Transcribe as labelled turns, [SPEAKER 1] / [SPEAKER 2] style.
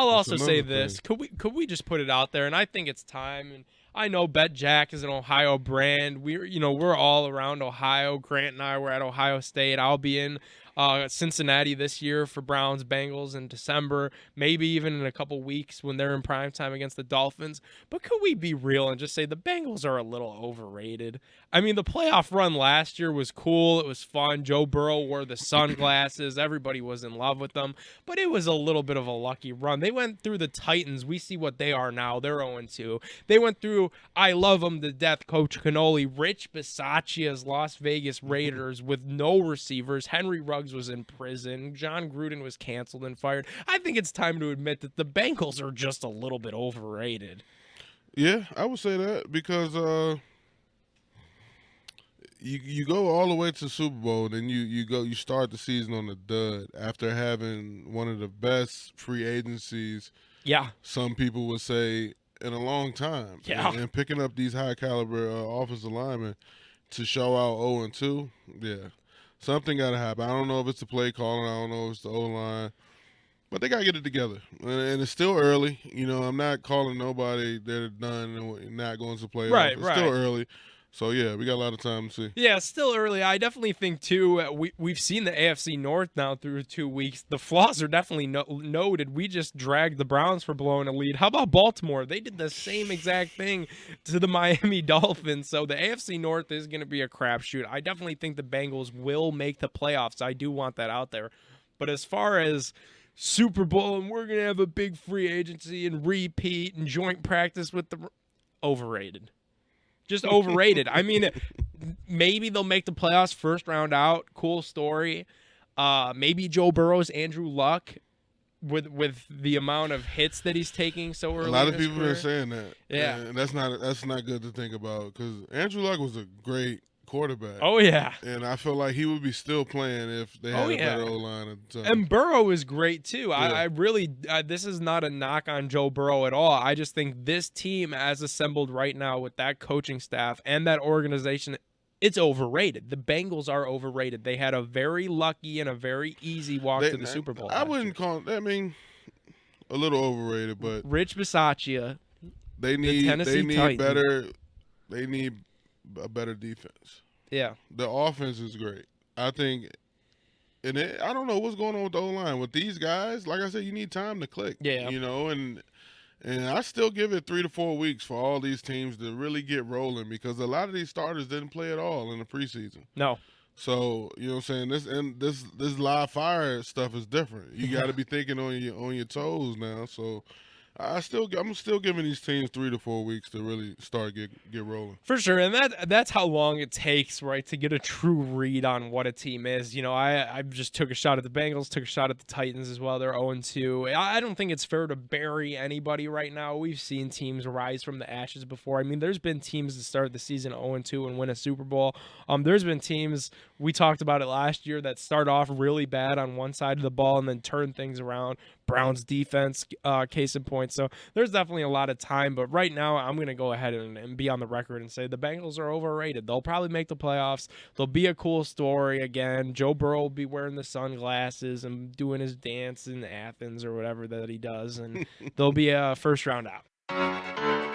[SPEAKER 1] I'll also say
[SPEAKER 2] another
[SPEAKER 1] this:
[SPEAKER 2] thing.
[SPEAKER 1] could we just put it out there? And I think it's time. And I know betJACK is an Ohio brand. We're all around Ohio. Grant and I were at Ohio State. I'll be in Cincinnati this year for Browns Bengals in December, maybe even in a couple weeks when they're in primetime against the Dolphins. But could we be real and just say the Bengals are a little overrated? I mean, the playoff run last year was cool. It was fun. Joe Burrow wore the sunglasses. Everybody was in love with them. But it was a little bit of a lucky run. They went through the Titans. We see what they are now. They're 0-2. They went through, I love them to death, Coach Cannoli, Rich Bisaccia's Las Vegas Raiders with no receivers. Henry Ruggs was in prison. John Gruden was canceled and fired. I think it's time to admit that the Bengals are just a little bit overrated.
[SPEAKER 2] Yeah, I would say that because you go all the way to the Super Bowl, then you start the season on a dud after having one of the best free agencies.
[SPEAKER 1] Yeah.
[SPEAKER 2] Some people would say in a long time.
[SPEAKER 1] Yeah.
[SPEAKER 2] And picking up these high caliber offensive linemen to show out 0-2, yeah. Something got to happen. I don't know if it's the play calling. I don't know if it's the O-line. But they got to get it together. And it's still early. I'm not calling nobody they're done and not going to play.
[SPEAKER 1] Right,
[SPEAKER 2] It's
[SPEAKER 1] right.
[SPEAKER 2] still early. So, yeah, we got a lot of time to see.
[SPEAKER 1] Yeah, it's still early. I definitely think, too, we've seen the AFC North now through 2 weeks. The flaws are definitely noted. We just dragged the Browns for blowing a lead. How about Baltimore? They did the same exact thing to the Miami Dolphins. So the AFC North is going to be a crapshoot. I definitely think the Bengals will make the playoffs. I do want that out there. But as far as Super Bowl and we're going to have a big free agency and repeat and joint practice with the overrated. Just overrated. I mean, maybe they'll make the playoffs first round out. Cool story. Maybe Joe Burrow's Andrew Luck with the amount of hits that he's taking so early.
[SPEAKER 2] A lot
[SPEAKER 1] in
[SPEAKER 2] of
[SPEAKER 1] his
[SPEAKER 2] people
[SPEAKER 1] career.
[SPEAKER 2] are saying that.
[SPEAKER 1] Yeah.
[SPEAKER 2] And that's not good to think about because Andrew Luck was a great quarterback.
[SPEAKER 1] Oh, yeah.
[SPEAKER 2] And I feel like he would be still playing if they had a better O-line at the time.
[SPEAKER 1] And Burrow is great, too.
[SPEAKER 2] Yeah.
[SPEAKER 1] I really this is not a knock on Joe Burrow at all. I just think this team as assembled right now with that coaching staff and that organization, it's overrated. The Bengals are overrated. They had a very lucky and a very easy walk to the Super Bowl.
[SPEAKER 2] I wouldn't call it, a little overrated, but
[SPEAKER 1] Rich Bisaccia,
[SPEAKER 2] they need
[SPEAKER 1] Titans.
[SPEAKER 2] They need a better defense.
[SPEAKER 1] Yeah.
[SPEAKER 2] The offense is great. I think, I don't know what's going on with the O-line. With these guys, like I said, you need time to click.
[SPEAKER 1] Yeah.
[SPEAKER 2] And I still give it 3 to 4 weeks for all these teams to really get rolling because a lot of these starters didn't play at all in the preseason.
[SPEAKER 1] No.
[SPEAKER 2] So, you know what I'm saying? This live fire stuff is different. You got to be thinking on your toes now. So, I'm still giving these teams 3 to 4 weeks to really start get rolling.
[SPEAKER 1] For sure, and that's how long it takes, right, to get a true read on what a team is. I just took a shot at the Bengals, took a shot at the Titans as well. They're 0-2. I don't think it's fair to bury anybody right now. We've seen teams rise from the ashes before. I mean, there's been teams that start the season 0-2 and win a Super Bowl. There's been teams, we talked about it last year, that start off really bad on one side of the ball and then turn things around. Browns defense, case in point. So there's definitely a lot of time. But right now, I'm going to go ahead and be on the record and say the Bengals are overrated. They'll probably make the playoffs. They'll be a cool story again. Joe Burrow will be wearing the sunglasses and doing his dance in Athens or whatever that he does. And they'll be a first round out.